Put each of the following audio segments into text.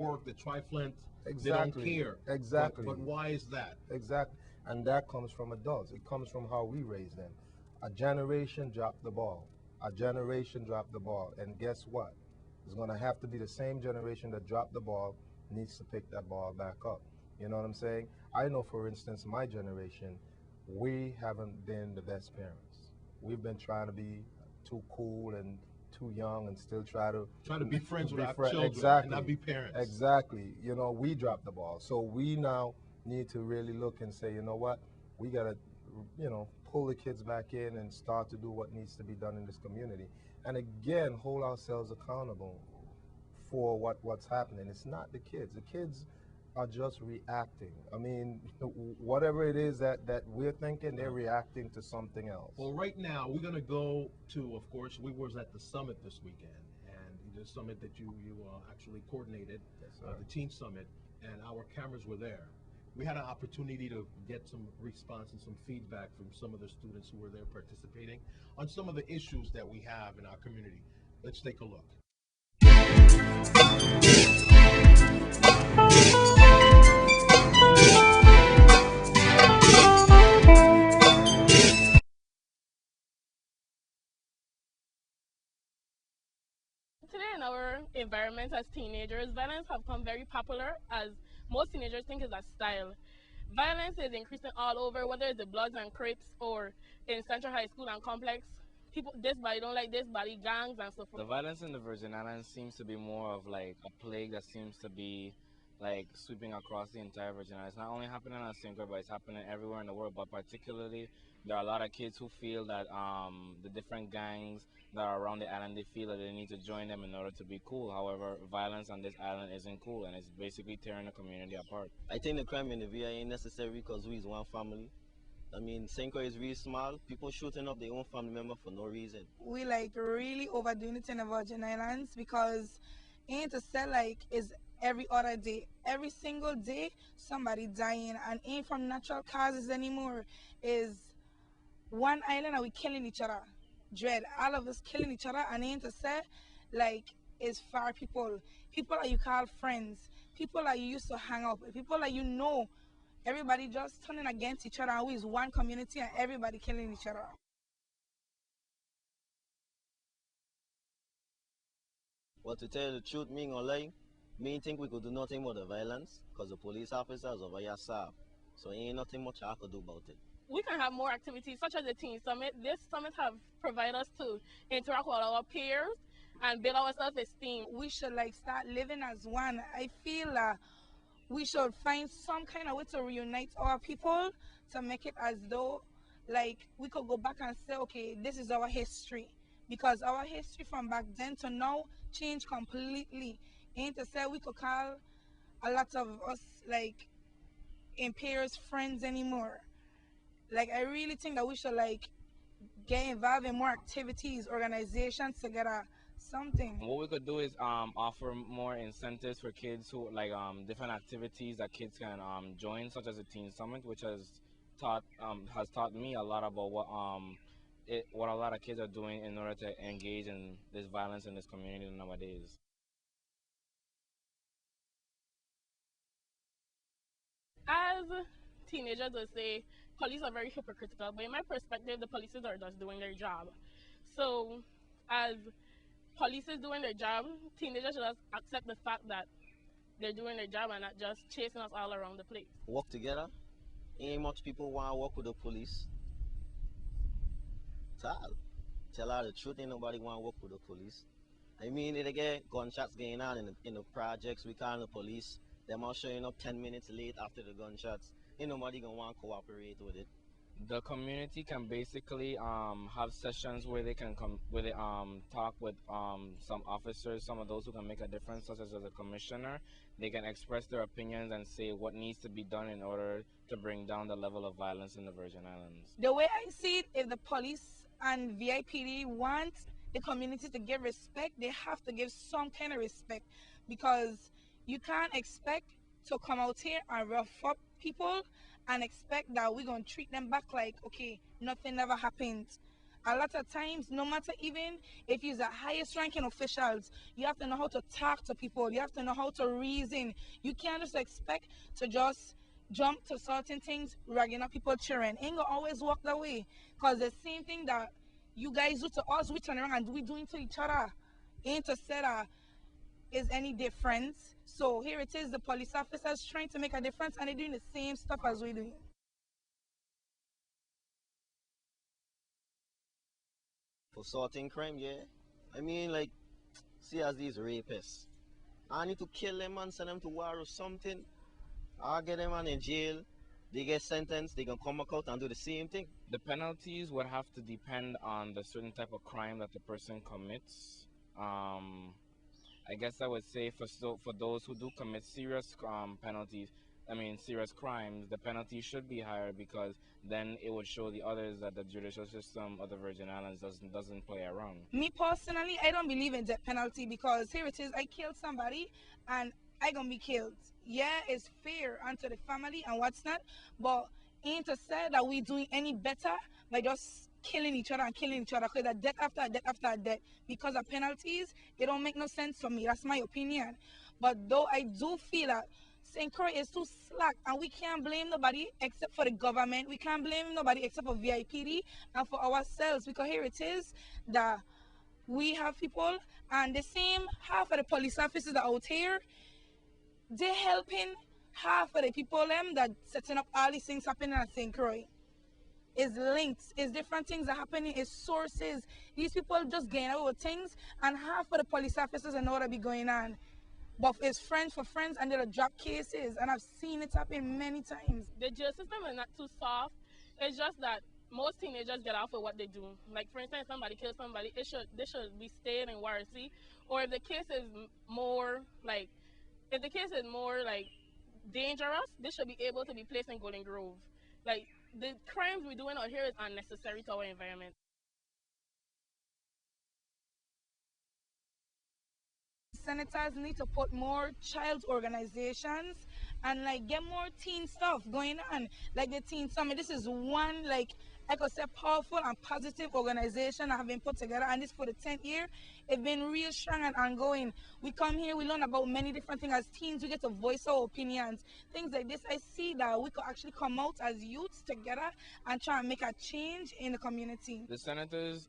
work, the triflant, they don't Exactly. care. Exactly. But why is that? Exactly. And that comes from adults. It comes from how we raise them. A generation dropped the ball. A generation dropped the ball. And guess what? It's going to have to be the same generation that dropped the ball needs to pick that ball back up. You know what I'm saying? I know, for instance, my generation, we haven't been the best parents. We've been trying to be too cool and too young and still Trying to be friends with our children and exactly, not be parents. exactly. You know, we dropped the ball. So we now need to really look and say, you know what, we got to, pull the kids back in and start to do what needs to be done in this community. And again, hold ourselves accountable for what's happening. It's not the kids. The kids are just reacting. I mean, whatever it is that we're thinking, they're reacting to something else. Well, right now we're going to go to, of course, we was at the summit this weekend, and the summit that you actually coordinated, Yes, the teen summit, and our cameras were there. We had an opportunity to get some response and some feedback from some of the students who were there participating on some of the issues that we have in our community. Let's take a look. Today in our environment as teenagers, violence have become very popular as most teenagers think it's a style. Violence is increasing all over, whether it's the Bloods and Crips or in Central High School and Complex. People, this body don't like this body, gangs and so forth. The violence in the Virgin Islands seems to be more of like a plague that seems to be like sweeping across the entire Virgin Islands. It's not only happening on St. but it's happening everywhere in the world. But particularly, there are a lot of kids who feel that the different gangs that are around the island, they feel that they need to join them in order to be cool. However, violence on this island isn't cool, and it's basically tearing the community apart. I think the crime in the VI ain't necessary because we is one family. I mean, St. Croix is really small. People shooting up their own family member for no reason. We like really overdoing it in the Virgin Islands because ain't to say like is every other day. Every single day somebody dying and ain't from natural causes anymore. Is one island and we killing each other. Dread. All of us killing each other and ain't to say like is far people. People that you call friends. People that you used to hang out with. People that you know. Everybody just turning against each other and we is one community and everybody killing each other. But to tell you the truth, me ain't gonna lie, me think we could do nothing about the violence because the police officers over here serve. So ain't nothing much I could do about it. We can have more activities such as the Teen Summit. This summit have provided us to interact with our peers and build our self-esteem. We should like start living as one. I feel we should find some kind of way to reunite our people to make it as though like we could go back and say, okay, this is our history. Because our history from back then to now changed completely. Ain't to say we could call a lot of us like in peers friends anymore. Like I really think that we should like get involved in more activities, organizations together, something. What we could do is offer more incentives for kids who like different activities that kids can join, such as the Teen Summit, which has taught me a lot about what a lot of kids are doing in order to engage in this violence in this community nowadays. As teenagers will say, police are very hypocritical, but in my perspective, the police are just doing their job. So, as police is doing their job, teenagers should just accept the fact that they're doing their job and not just chasing us all around the place. Work together. Ain't much people want to work with the police. Tell her the truth, ain't nobody want to work with the police. I mean, they get gunshots going on in the projects, we call the police. Them all showing up 10 minutes late after the gunshots. Ain't nobody gonna want to cooperate with it. The community can basically have sessions where they can talk with some officers, some of those who can make a difference, such as the commissioner. They can express their opinions and say what needs to be done in order to bring down the level of violence in the Virgin Islands. The way I see it, if the police and VIPD want the community to give respect, they have to give some kind of respect, because you can't expect to come out here and rough up people and expect that we're going to treat them back like, okay, nothing ever happened. A lot of times, no matter even if you're the highest ranking officials, you have to know how to talk to people. You have to know how to reason. You can't just expect to just jump to certain things, ragging up people cheering. Ain't gonna always walk that way. Cause the same thing that you guys do to us, we turn around and we doing to each other. Ain't to say that is any difference. So here it is, the police officers trying to make a difference and they're doing the same stuff as we do. For sorting crime, yeah. I mean, like, see as these rapists. I need to kill them and send them to war or something. I'll get them in jail. They get sentenced, they can come back out and do the same thing. The penalties would have to depend on the certain type of crime that the person commits. I guess I would say for those who do commit serious penalties, I mean serious crimes, the penalty should be higher because then it would show the others that the judicial system of the Virgin Islands doesn't play around. Me personally, I don't believe in death penalty because here it is, I killed somebody and I gonna be killed. Yeah, it's fair unto the family and what's not, but ain't to say that we doing any better by just killing each other and killing each other because that death after death after death because of penalties, it don't make no sense for me. That's my opinion. But though I do feel that St. Croix is too slack and we can't blame nobody except for the government. We can't blame nobody except for VIPD and for ourselves because here it is that we have people and the same half of the police officers that are out here, they're helping half of the people them that setting up all these things happening at St. Croix. It's links, it's different things are happening, it's sources. These people just gain out with things and half of the police officers know what be going on. But it's friends for friends and they'll drop cases and I've seen it happen many times. The jail system is not too soft. It's just that most teenagers get off with what they do. Like for instance, somebody kills somebody, they should be staying in Warsi. Or if the case is more like dangerous, they should be able to be placed in Golden Grove. Like the crimes we're doing out here is unnecessary to our environment. Senators need to put more child organizations and like get more teen stuff going on. Like the Teen Summit, this is one like I could say powerful and positive organization that have been put together and this for the 10th year. It's been real strong and ongoing. We come here, we learn about many different things as teens, we get to voice our opinions. Things like this, I see that we could actually come out as youths together and try and make a change in the community. The senators,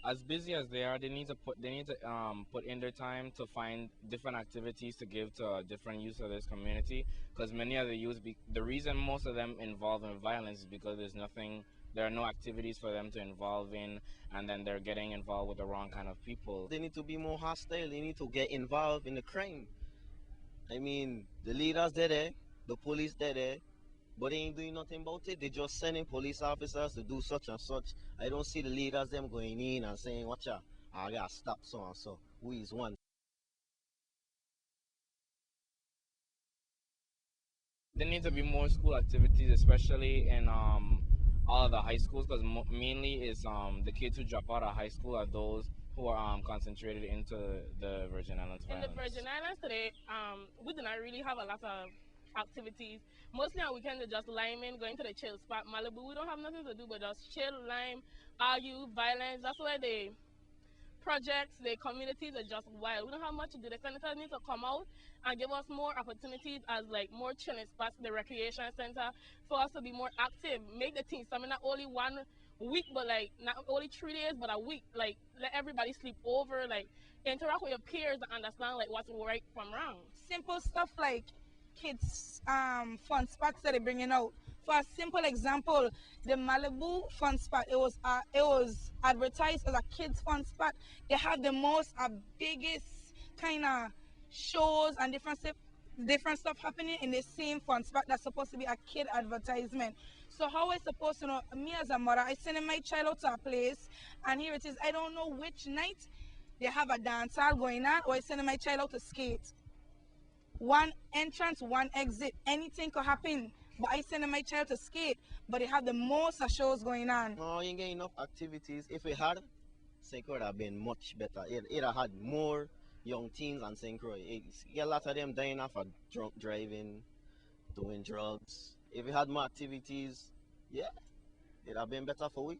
as busy as they are, they need to put in their time to find different activities to give to different youth of this community. Because many of the youth, the reason most of them involve in violence is because there are no activities for them to involve in, and then they're getting involved with the wrong kind of people. They need to be more hostile, they need to get involved in the crime. I mean, the leaders they're there, the police they're there, but they ain't doing nothing about it. They just sending police officers to do such and such. I don't see the leaders them going in and saying, watch out, I gotta stop so and so. Who is one? There needs to be more school activities, especially in all of the high schools, because mainly is the kids who drop out of high school are those who are concentrated into the Virgin Islands violence. In the Virgin Islands today, we do not really have a lot of activities. Mostly on weekends, it's just liming, going to the chill spot, Malibu. We don't have nothing to do but just chill, lime, argue, violence. That's where the projects, the communities are just wild. We don't have much to do. The senators need to come out and give us more opportunities as like more chilling spots, the recreation center, for us to be more active. Make the Teen Summit not only 1 week, but like not only 3 days, but a week. Like let everybody sleep over, like interact with your peers and understand like what's right from wrong. Simple stuff like kids fun spots that they're bringing out. For a simple example, the Malibu fun spot, it was advertised as a kids fun spot. They have the most biggest kind of shows and different stuff happening in the same fun spot that's supposed to be a kid advertisement. So how I supposed to know? Me as a mother, I send my child out to a place and here it is, I don't know which night they have a dance hall going on or I send my child out to skate. One entrance, one exit, anything could happen. But I send my child to skate, but they have the most shows going on. No, you ain't getting enough activities. If it had, St. Croix would have been much better. It had more young teens than St. Croix. A lot of them dying off of drunk driving, doing drugs. If it had more activities, yeah, it'd have been better for we.